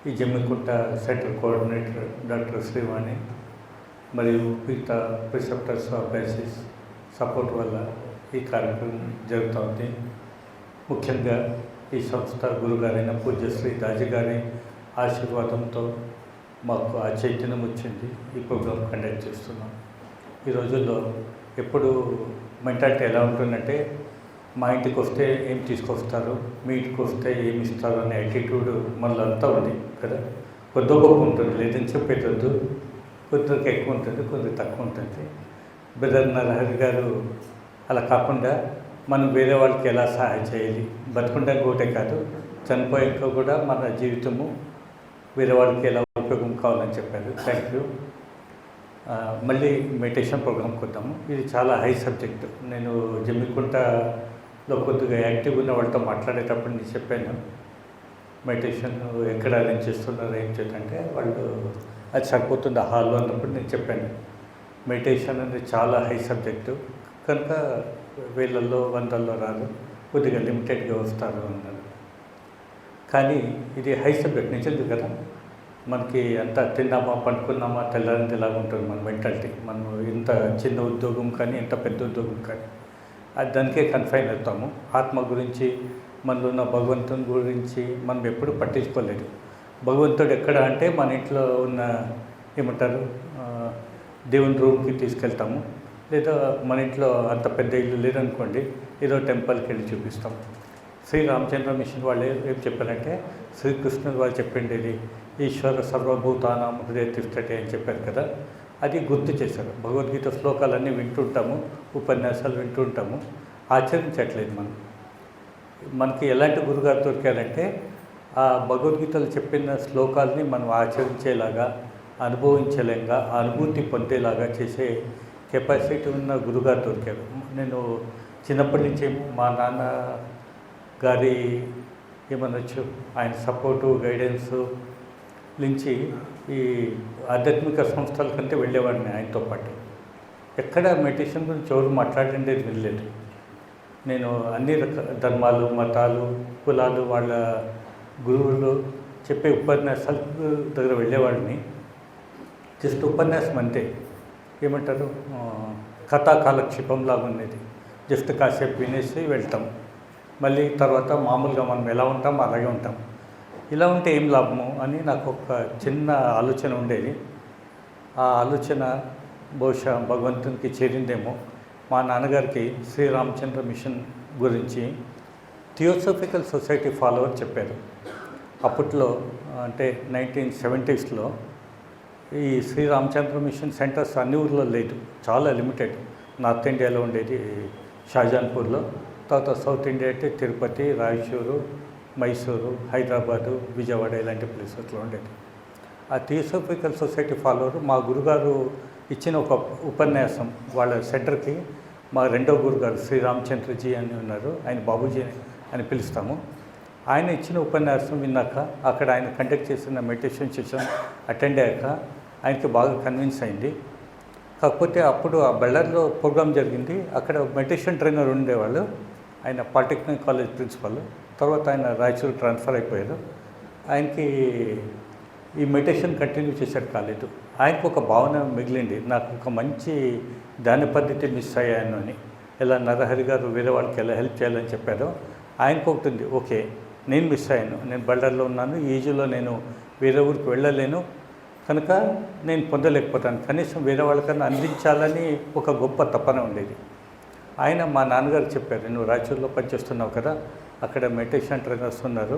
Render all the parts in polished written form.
ఈ Jammikunta centre coordinator doctor Srivani మరియు మిగతా ప్రిసెప్టర్స్ ఆఫ్ బేసిస్ సపోర్ట్ వల్ల ఈ కార్యక్రమం జరుగుతోంది. ముఖ్యంగా ఈ సంస్థ గురుగారైన పూజ్యశ్రీ దాజీ గారి ఆశీర్వాదంతో మాకు ఆ చైతన్యం వచ్చింది. ఈ ప్రోగ్రాం కండక్ట్ చేస్తున్నాం. ఈ రోజుల్లో ఎప్పుడు మెంటాలిటీ ఎలా ఉంటుందంటే, మా ఇంటికి వస్తే ఏం తీసుకొస్తారు, మీ ఇంటికి వస్తే ఏమి ఇస్తారు అనే యాటిట్యూడ్ మనలో అంతా ఉంది కదా. కొద్ది గొప్ప ఉంటుంది, లేదని చెప్పేటద్దు. కొందరికి ఎక్కువ ఉంటుంది, కొందరికి తక్కువ ఉంటుంది. బ్రదర్ నరహరి గారు అలా కాకుండా మనం వేరే వాళ్ళకి ఎలా సహాయం చేయాలి, బతుకుండడానికి ఒకటే కాదు, చనిపోయాక కూడా మన జీవితము వేరే వాళ్ళకి ఎలా ఉపయోగం కావాలని చెప్పారు. Thank you. మళ్ళీ మెడిటేషన్ ప్రోగ్రామ్కి వద్దాము. ఇది చాలా హై సబ్జెక్టు. నేను జమ్మికుంటలో కొద్దిగా యాక్టివ్ ఉన్న వాళ్ళతో మాట్లాడేటప్పుడు నేను చెప్పాను, మెడిటేషన్ ఎక్కడ అరేంజ్ చేస్తున్నారు ఏం చేద్దంటే, వాళ్ళు అది సరిపోతుంది హాల్లో అన్నప్పుడు నేను చెప్పాను, మెడిటేషన్ అనేది చాలా హై సబ్జెక్టు కనుక వేలల్లో వందల్లో రాదు, కొద్దిగా లిమిటెడ్గా వస్తారు అన్నారు. కానీ ఇది హై సబ్జెక్ట్ నిజంగా కదా. మనకి అంత తిన్నామా పండుకున్నామా తెల్లారింది ఇలాగ ఉంటుంది మన మెంటాలిటీ. మనం ఇంత చిన్న ఉద్యోగం కానీ ఇంత పెద్ద ఉద్యోగం కానీ అది దానికే కన్ఫైన్ అవుతాము. ఆత్మ గురించి, మనలో ఉన్న భగవంతుని గురించి మనం ఎప్పుడూ పట్టించుకోలేదు. భగవంతుడు ఎక్కడ అంటే మన ఇంట్లో ఉన్న ఏమంటారు దేవుని రూమ్కి తీసుకెళ్తాము, లేదా మన ఇంట్లో అంత పెద్ద ఇల్లు లేదనుకోండి, ఏదో టెంపుల్కి వెళ్ళి చూపిస్తాము. శ్రీ రామచంద్ర మిషన్ వాళ్ళు ఏం చెప్పారంటే, శ్రీకృష్ణుడు వాళ్ళు చెప్పిండేది ఈశ్వర సర్వభూతానాం హృదయ తిష్టటే అని చెప్పారు కదా. అది గుర్తు చేశారు. భగవద్గీత శ్లోకాలన్నీ వింటుంటాము, ఉపన్యాసాలు వింటుంటాము, ఆచరించట్లేదు మనం. మనకి ఎలాంటి గురుగారు దొరికారంటే, ఆ భగవద్గీతలు చెప్పిన శ్లోకాలని మనం ఆచరించేలాగా, అనుభవించలేగా, అనుభూతి పొందేలాగా చేసే కెపాసిటీ ఉన్న గురుగారు దొరికారు. నేను చిన్నప్పటి నుంచి మా నాన్న గారి ఏమనొచ్చు, ఆయన సపోర్టు గైడెన్సు నుంచి ఈ ఆధ్యాత్మిక సంస్థల కంటే వెళ్ళేవాడిని ఆయనతో పాటు. ఎక్కడ మెడిటేషన్ గురించి ఎవరు మాట్లాడిండేది వెళ్ళలేదు. నేను అన్ని ధర్మాలు, మతాలు, కులాలు, వాళ్ళ గురువులు చెప్పే ఉపన్యాసాల దగ్గర వెళ్ళేవాడిని. జస్ట్ ఉపన్యాసం అంతే, ఏమంటారు కథా కాలక్షేపంలాగా ఉండేది. జస్ట్ కాసేపు వినేసి వెళ్తాం, మళ్ళీ తర్వాత మామూలుగా మనం ఎలా ఉంటాం అలాగే ఉంటాం. ఇలా ఉంటే ఏం లాభము అని నాకు ఒక చిన్న ఆలోచన ఉండేది. ఆ ఆలోచన బహుశా భగవంతునికి చేరిందేమో. మా నాన్నగారికి శ్రీరామచంద్ర మిషన్ గురించి థియోసఫికల్ సొసైటీ ఫాలోవర్ చెప్పారు. అప్పట్లో అంటే 1970s ఈ శ్రీరామచంద్ర మిషన్ సెంటర్స్ అన్ని ఊర్లో లేదు, చాలా లిమిటెడ్. నార్త్ ఇండియాలో ఉండేది షాజాన్పూర్లో, తర్వాత సౌత్ ఇండియా అంటే తిరుపతి, రాయచూరు, మైసూరు, హైదరాబాదు, విజయవాడ ఇలాంటి ప్లేసెస్లో ఉండేది. ఆ థియోసఫికల్ సొసైటీ ఫాలోవర్ మా గురుగారు ఇచ్చిన ఒక ఉపన్యాసం, వాళ్ళ సెంటర్కి మా రెండో గురుగారు శ్రీరామచంద్రజీ అని ఉన్నారు, ఆయన బాబూజీ అని పిలుస్తాము. ఆయన ఇచ్చిన ఉపన్యాసం విన్నాక, అక్కడ ఆయన కండక్ట్ చేసిన మెడిటేషన్ సెషన్ అటెండ్ అయ్యాక ఆయనకి బాగా కన్విన్స్ అయింది. కాకపోతే అప్పుడు ఆ బళ్ళారిలో ప్రోగ్రామ్ జరిగింది. అక్కడ మెడిటేషన్ ట్రైనర్ ఉండేవాళ్ళు, ఆయన పాలిటెక్నిక్ కాలేజ్ ప్రిన్సిపల్. తర్వాత ఆయన రాయచూరు ట్రాన్స్ఫర్ అయిపోయారు. ఆయనకి ఈ మెడిటేషన్ కంటిన్యూ చేసేది కాలేదు. ఆయనకు ఒక భావన మిగిలింది, నాకు ఒక మంచి ధ్యాన పద్ధతి మిస్ అయ్యాను అని. ఎలా నరహరి గారు వేరే వాళ్ళకి ఎలా హెల్ప్ చేయాలని చెప్పారో, ఆయనకు ఒకటి ఓకే నేను మిస్ అయ్యాను, నేను బళ్ళారిలో ఉన్నాను, ఈ ఏజ్లో నేను వేరే ఊరికి వెళ్ళలేను కనుక నేను పొందలేకపోతాను, కనీసం వేరే వాళ్ళకన్నా అందించాలని ఒక గొప్ప తపన ఉండేది. ఆయన మా నాన్నగారు చెప్పారు, నువ్వు రాయచూరులో పనిచేస్తున్నావు కదా, అక్కడ మెడిటేషన్ ట్రైనర్స్ ఉన్నారు,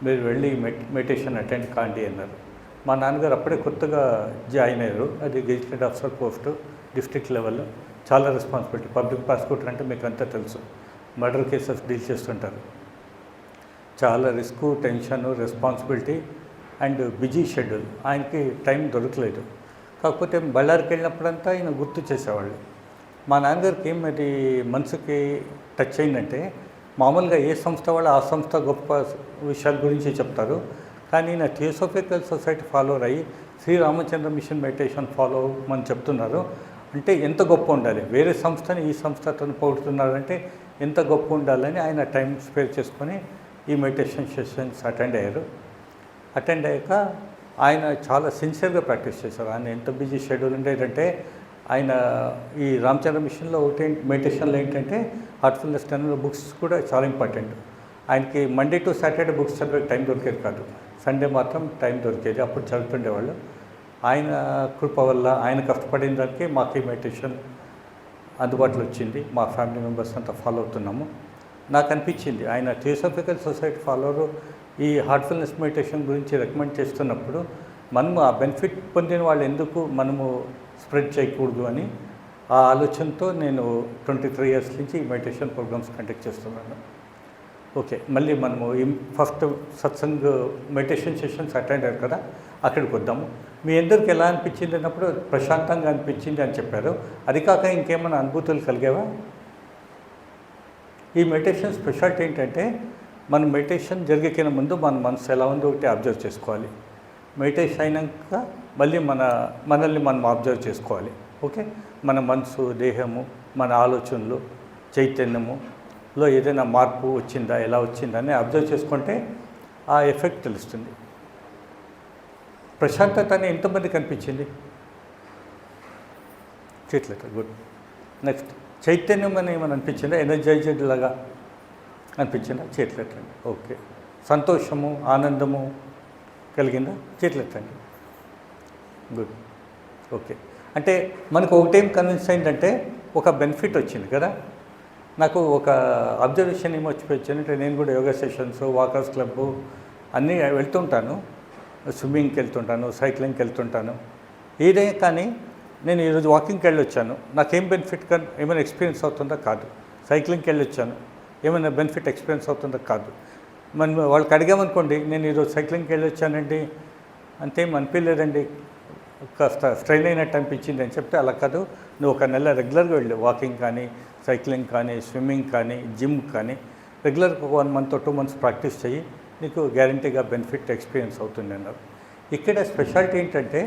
మీరు వెళ్ళి మెడిటేషన్ అటెండ్ కాండి అన్నారు. మా నాన్నగారు అప్పుడే కొత్తగా జాయిన్ అయ్యారు. అది గెజిటెడ్ ఆఫీసర్ పోస్టు, డిస్ట్రిక్ట్ లెవెల్లో, చాలా రెస్పాన్సిబిలిటీ. పబ్లిక్ ప్రాసిక్యూటర్ అంటే మీకు అంతా తెలుసు, మర్డర్ కేసెస్ డీల్ చేస్తుంటారు. చాలా risk, tension, responsibility and busy schedule. ఆయనకి టైం దొరకలేదు. కాకపోతే బళ్ళారికి వెళ్ళినప్పుడంతా ఆయన గుర్తు చేసేవాళ్ళు. మా నాన్నగారికి అది మనసుకి టచ్ అయిందంటే, మామూలుగా ఏ సంస్థ వాళ్ళు ఆ సంస్థ గొప్ప విషయాల గురించి చెప్తారు, కానీ నా థియోసఫికల్ సొసైటీ ఫాలోవర్ అయ్యి శ్రీరామచంద్ర మిషన్ మెడిటేషన్ ఫాలో అని చెప్తున్నారు అంటే ఎంత గొప్ప ఉండాలి, వేరే సంస్థని ఈ సంస్థతో పొగుడుతున్నారంటే ఎంత గొప్ప ఉండాలని ఆయన టైం స్పేర్ చేసుకొని ఈ మెడిటేషన్ సెషన్స్ అటెండ్ అయ్యారు. అటెండ్ అయ్యాక ఆయన చాలా సిన్సియర్గా ప్రాక్టీస్ చేశారు. ఆయన ఎంత బిజీ షెడ్యూల్ ఉండేదంటే ఆయన ఈ రామచంద్ర మిషన్లో ఒకటి మెడిటేషన్లో ఏంటంటే హార్ట్ఫుల్నెస్ టైంలో బుక్స్ కూడా చాలా ఇంపార్టెంట్. ఆయనకి మండే టు సాటర్డే బుక్స్ చదివే టైం దొరికేది కాదు, సండే మాత్రం టైం దొరికేది, అప్పుడు చదువుతుండేవాళ్ళు. ఆయన కృప వల్ల ఆయన కష్టపడిన దానికి మాకు ఈ మెడిటేషన్ అందుబాటులో వచ్చింది. మా ఫ్యామిలీ మెంబర్స్ అంతా ఫాలో అవుతున్నాము. నాకు అనిపించింది ఆయన థియోసాఫికల్ సొసైటీ ఫాలోవరు ఈ హార్ట్ఫుల్నెస్ మెడిటేషన్ గురించి రికమెండ్ చేస్తున్నప్పుడు మనము ఆ బెనిఫిట్ పొందిన వాళ్ళు ఎందుకు మనము స్ప్రెడ్ చేయకూడదు అని ఆ ఆలోచనతో నేను 23 ఇయర్స్ నుంచి ఈ మెడిటేషన్ ప్రోగ్రామ్స్ కండక్ట్ చేస్తున్నాను. ఓకే, మళ్ళీ మనము first satsang meditation sessions attend అయ్యారు కదా, అక్కడికి వద్దాము. మీ అందరికి ఎలా అనిపించింది అన్నప్పుడు ప్రశాంతంగా అనిపించింది అని చెప్పారు. అది కాక ఇంకేమైనా అనుభూతులు కలిగేవా? ఈ మెడిటేషన్ స్పెషాలిటీ ఏంటంటే మన మెడిటేషన్ జరిగే ముందు మన మనసు ఎలా ఉందో ఒకటి అబ్జర్వ్ చేసుకోవాలి. మెడిటేషన్ అయినాక మళ్ళీ మనల్ని మనం అబ్జర్వ్ చేసుకోవాలి. ఓకే, మన మనసు, దేహము, మన ఆలోచనలు, చైతన్యములో ఏదైనా మార్పు వచ్చిందా, ఎలా వచ్చిందా అని అబ్జర్వ్ చేసుకుంటే ఆ ఎఫెక్ట్ తెలుస్తుంది. ప్రశాంతత అని ఎంతమందికి అనిపించింది? చేయట్లేదు. గుడ్. నెక్స్ట్, చైతన్యం అని ఏమైనా అనిపించిందా? ఎనర్జైజ్డ్ లాగా అనిపించిందా? చేయట్లేదండి. ఓకే. సంతోషము, ఆనందము కలిగిందా? చేయట్లేదండి. గుడ్. ఓకే. అంటే మనకు ఒకటేం కన్విన్స్ అయిందంటే ఒక బెనిఫిట్ వచ్చింది కదా. నాకు ఒక అబ్జర్వేషన్ ఏమో వచ్చిపోయిందంటే నేను కూడా యోగా సెషన్స్, వాకర్స్ క్లబ్ అన్నీ వెళ్తుంటాను, స్విమ్మింగ్కి వెళ్తుంటాను, సైక్లింగ్కి వెళ్తుంటాను. ఏదైనా కానీ నేను ఈరోజు వాకింగ్కి వెళ్ళొచ్చాను, నాకేం బెనిఫిట్ ఏమైనా ఎక్స్పీరియన్స్ అవుతుందా? కాదు. సైక్లింగ్కి వెళ్ళొచ్చాను, ఏమైనా బెనిఫిట్ ఎక్స్పీరియన్స్ అవుతుందా? కాదు. మనం వాళ్ళకి అడిగామనుకోండి, నేను ఈరోజు సైక్లింగ్కి వెళ్ళొచ్చానండి, అంతేం అనిపించలేదండి, కాస్త స్ట్రెయిన్ అయినట్టు అనిపించింది అని చెప్తే అలా కాదు. నువ్వు ఒక నెల రెగ్యులర్గా వెళ్ళు, వాకింగ్ కానీ, సైక్లింగ్ కానీ, స్విమ్మింగ్ కానీ, జిమ్ కానీ రెగ్యులర్గా 1 month or 2 months ప్రాక్టీస్ చెయ్యి, నీకు గ్యారంటీగా బెనిఫిట్ ఎక్స్పీరియన్స్ అవుతుంది అన్నారు. ఇక్కడ స్పెషాలిటీ ఏంటంటే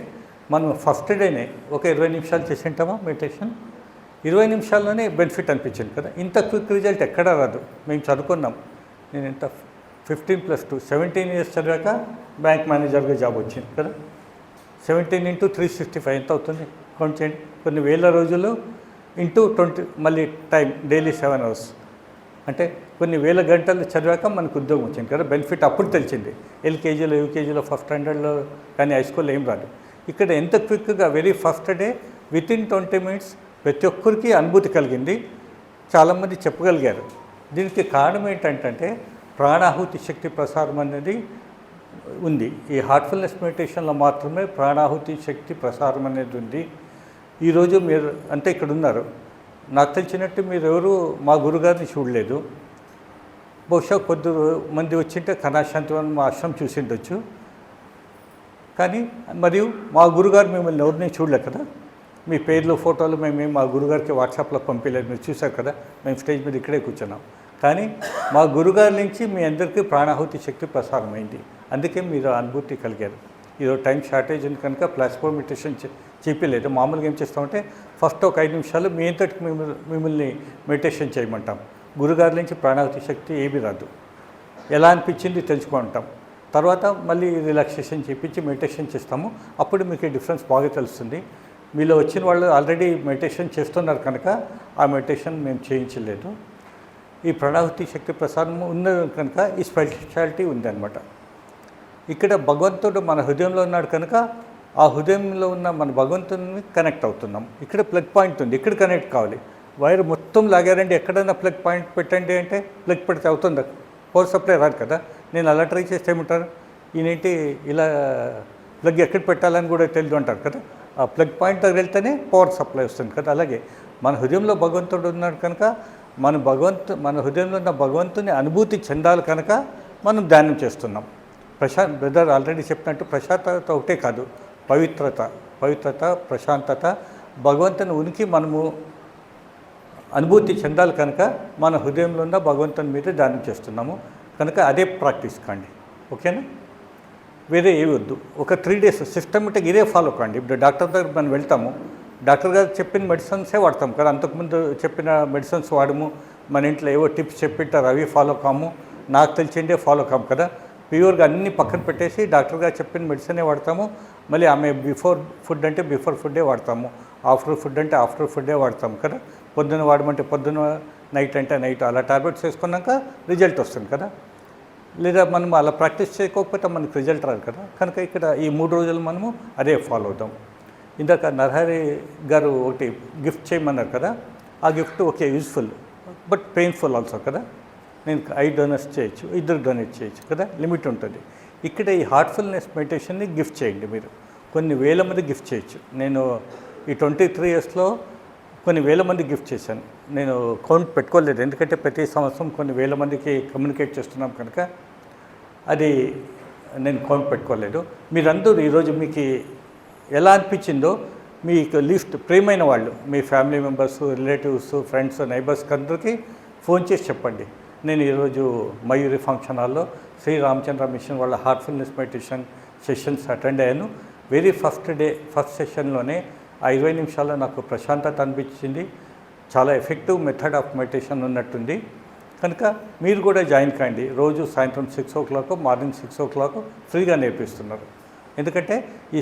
మనం ఫస్ట్ డేనే ఒక 20 నిమిషాలు చేసి ఉంటామా మెడిటేషన్, 20 నిమిషాల్లోనే బెనిఫిట్ అనిపించింది కదా. ఇంత క్విక్ రిజల్ట్ ఎక్కడా రాదు. మేము చదువుకున్నాం, నేను ఎంత 15+2 17 ఇయర్స్ చదివాక బ్యాంక్ మేనేజర్గా జాబ్ వచ్చింది కదా. 17 × 365 ఎంత అవుతుంది కౌంట్ చేయండి. కొన్ని వేల రోజులు ఇంటూ 20 మళ్ళీ టైం డైలీ 7 hours అంటే కొన్ని వేల గంటలు చదివాక మనకు ఉద్యోగం వచ్చింది కదా. బెనిఫిట్ అప్పుడు తెలిసింది. ఎల్కేజీలో, యూకేజీలో, ఫస్ట్ స్టాండర్డ్లో కానీ హై స్కూల్లో ఏం రాదు. ఇక్కడ ఎంత క్విక్గా very first day within 20 minutes ప్రతి ఒక్కరికి అనుభూతి కలిగింది. చాలామంది చెప్పగలిగారు. దీనికి కారణం ఏంటంటే ప్రాణాహుతి శక్తి ప్రసారం అనేది ఉంది. ఈ హార్ట్ఫుల్నెస్ మెడిటేషన్లో మాత్రమే ప్రాణాహుతి శక్తి ప్రసారం అనేది ఉంది. ఈరోజు మీరు అంటే ఇక్కడ ఉన్నారు, నాకు తెలిసినట్టు మీరు ఎవరు మా గురుగారిని చూడలేదు. బహుశా కొద్ది మంది వచ్చింటే కళాశాంతివనం మా ఆశ్రమం చూసి ఉండొచ్చు. కానీ మరియు మా గురుగారు మిమ్మల్ని ఎవరిని చూడలేదు కదా. మీ పేర్లు, ఫోటోలు మేము మా గురుగారికి వాట్సాప్లో పంపించలేదు, మీరు చూశారు కదా. మేము స్టేజ్ మీద ఇక్కడే కూర్చున్నాం. కానీ మా గురుగారి నుంచి మీ అందరికీ ప్రాణాహుతి శక్తి ప్రసారమైంది. అందుకే మీరు అనుభూతి కలిగారు. ఈరోజు టైం షార్టేజ్ ఉంది కనుక ప్లాస్మా మెడిటేషన్ చెప్పలేదు. మామూలుగా ఏం చేస్తామంటే ఫస్ట్ ఒక 5 నిమిషాలు మీ అంతటికి మిమ్మల్ని మెడిటేషన్ చేయమంటాం. గురుగారి నుంచి ప్రాణాహుతి శక్తి ఏమీ రాదు. ఎలా అనిపించింది తెలుసుకుంటాం. తర్వాత మళ్ళీ రిలాక్సేషన్ చేయించి మెడిటేషన్ చేస్తాము. అప్పుడు మీకు ఈ డిఫరెన్స్ బాగా తెలుస్తుంది. మీలో వచ్చిన వాళ్ళు ఆల్రెడీ మెడిటేషన్ చేస్తున్నారు కనుక ఆ మెడిటేషన్ మేము చేయించలేదు. ఈ ప్రాణాహుతి శక్తి ప్రసారం ఉన్నది కనుక ఈ స్పెషాలిటీ ఉందన్నమాట. ఇక్కడ భగవంతుడు మన హృదయంలో ఉన్నాడు కనుక ఆ హృదయంలో ఉన్న మన భగవంతుని కనెక్ట్ అవుతున్నాం. ఇక్కడ ప్లగ్ పాయింట్ ఉంది, ఇక్కడ కనెక్ట్ కావాలి. వైర్ మొత్తం లాగారండి, ఎక్కడైనా ప్లగ్ పాయింట్ పెట్టండి అంటే ప్లగ్ పెడితే అవుతుందా? పవర్ సప్లై రాదు కదా. నేను అలా ట్రై చేస్తే ఏమంటారు, ఈయనేంటి ఇలా ప్లగ్ ఎక్కడ పెట్టాలని కూడా తెలియదు అంటారు కదా. ఆ ప్లగ్ పాయింట్ దగ్గర వెళ్తేనే పవర్ సప్లై వస్తుంది కదా. అలాగే మన హృదయంలో భగవంతుడు ఉన్నాడు కనుక మన హృదయంలో ఉన్న భగవంతుని అనుభూతి చెందాలి కనుక మనం ధ్యానం చేస్తున్నాం. బ్రదర్ ఆల్రెడీ చెప్పినట్టు ప్రశాంతత ఒకటే కాదు, పవిత్రత, ప్రశాంతత, భగవంతుని ఉనికి మనము అనుభూతి చెందాలి కనుక మన హృదయంలో ఉన్న భగవంతుని మీద ధ్యానం చేస్తున్నాము కనుక అదే ప్రాక్టీస్ కాండి. ఓకేనా? వేరే ఏవి వద్దు. ఒక 3 days సిస్టమేటిక్ ఇదే ఫాలో కాండి. ఇప్పుడు డాక్టర్ దగ్గర మనం వెళ్తాము, డాక్టర్ గారు చెప్పిన మెడిసిన్సే వాడతాం కదా. అంతకుముందు చెప్పిన మెడిసిన్స్ వాడము, మన ఇంట్లో ఏవో టిప్స్ చెప్పింటారు అవి ఫాలో కాము, నాకు తెలిసిందే ఫాలో కాము కదా. ప్యూర్గా అన్నీ పక్కన పెట్టేసి డాక్టర్ గారు చెప్పిన మెడిసినే వాడతాము. మళ్ళీ ఆమె బిఫోర్ ఫుడ్ అంటే బిఫోర్ ఫుడ్డే వాడతాము, ఆఫ్టర్ ఫుడ్ అంటే ఆఫ్టర్ ఫుడ్డే వాడతాము కదా. పొద్దున్న వాడమంటే పొద్దున్న, నైట్ అంటే నైట్, అలా టాబ్లెట్స్ వేసుకున్నాక రిజల్ట్ వస్తుంది కదా. లేదా మనం అలా ప్రాక్టీస్ చేయకపోతే మనకు రిజల్ట్ రాదు కదా. కనుక ఇక్కడ ఈ 3 రోజులు మనము అదే ఫాలో అవుదాం. ఇందాక నరహరి గారు ఒకటి గిఫ్ట్ చేయమన్నారు కదా, ఆ gift okay useful but painful also కదా. నేను 5 డోనర్స్ చేయొచ్చు, 2 డొనేట్ చేయొచ్చు కదా, లిమిట్ ఉంటుంది. ఇక్కడ ఈ హార్ట్ఫుల్నెస్ మెడిటేషన్ని గిఫ్ట్ చేయండి. మీరు కొన్ని వేల మంది గిఫ్ట్ చేయొచ్చు. నేను ఈ 23 ఇయర్స్లో కొన్ని వేల మంది గిఫ్ట్ చేశాను. నేను కౌంట్ పెట్టుకోలేదు, ఎందుకంటే ప్రతి సంవత్సరం కొన్ని వేల మందికి కమ్యూనికేట్ చేస్తున్నాం కనుక అది నేను కౌంట్ పెట్టుకోలేదు. మీరందరూ ఈరోజు మీకు ఎలా అనిపించిందో మీకు లిస్ట్ ప్రియమైన వాళ్ళు, మీ ఫ్యామిలీ మెంబర్స్, రిలేటివ్స్, ఫ్రెండ్స్, నైబర్స్కి అందరికీ ఫోన్ చేసి చెప్పండి, నేను ఈరోజు మయూరి ఫంక్షన్ హాల్లో శ్రీ రామచంద్ర మిషన్ వాళ్ళ హార్ట్ఫుల్నెస్ మెడిటేషన్ సెషన్స్ అటెండ్ అయ్యాను. వెరీ ఫస్ట్ సెషన్లోనే ఆ 20 నిమిషాల్లో నాకు ప్రశాంతత అనిపించింది. చాలా ఎఫెక్టివ్ మెథడ్ ఆఫ్ మెడిటేషన్ ఉన్నట్టుంది. కనుక మీరు కూడా జాయిన్ కాండి. రోజు సాయంత్రం 6 o'clock, మార్నింగ్ 6 o'clock ఫ్రీగా నేర్పిస్తున్నారు. ఎందుకంటే ఈ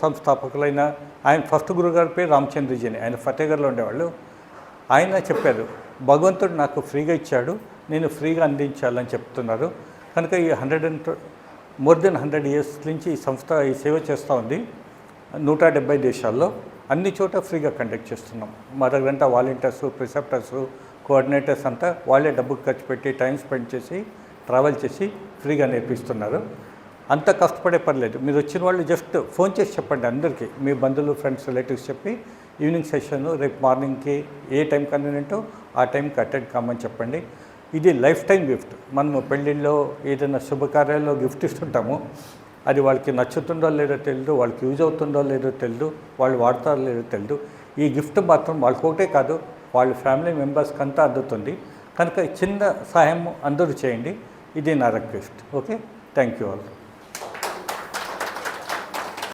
సంస్థాపకులైన ఆయన ఫస్ట్ గురుగారి పేరు రామచంద్రజీని, ఆయన ఫతేగర్లో ఉండేవాళ్ళు. ఆయన చెప్పారు, భగవంతుడు నాకు ఫ్రీగా ఇచ్చాడు, నేను ఫ్రీగా అందించాలని చెప్తున్నారు. కనుక ఈ మోర్ దెన్ 100 years నుంచి ఈ సంస్థ ఈ సేవ చేస్తూ ఉంది. 170 దేశాల్లో అన్ని చోట ఫ్రీగా కండక్ట్ చేస్తున్నాం. మా దగ్గరంతా వాలంటీర్స్, ప్రిసెప్టర్స్, కోఆర్డినేటర్స్ అంతా వాళ్ళే డబ్బు ఖర్చు పెట్టి టైం స్పెండ్ చేసి ట్రావెల్ చేసి ఫ్రీగా నేర్పిస్తున్నారు. అంత కష్టపడే పర్లేదు. మీరు వచ్చిన వాళ్ళు జస్ట్ ఫోన్ చేసి చెప్పండి అందరికీ, మీ బంధువులు, ఫ్రెండ్స్, రిలేటివ్స్ చెప్పి ఈవినింగ్ సెషన్ రేపు మార్నింగ్కి ఏ టైం కన్వీనియంటో ఆ టైంకి అటెండ్ కామని చెప్పండి. ఇది లైఫ్ టైం గిఫ్ట్. మనము పెళ్ళిళ్ళలో ఏదైనా శుభకార్యాల్లో గిఫ్ట్ ఇస్తుంటాము, అది వాళ్ళకి నచ్చుతుందో లేదో తెలియదు, వాళ్ళకి యూజ్ అవుతుందో లేదో తెలియదు, వాళ్ళు వాడతారో లేదో తెలియదు. ఈ గిఫ్ట్ మాత్రం వాళ్ళకి ఒకటే కాదు, వాళ్ళ ఫ్యామిలీ మెంబర్స్కి అంతా అందుతుంది. కనుక చిన్న సహాయం అందరూ చేయండి. ఇది నా request. Okay, thank you all.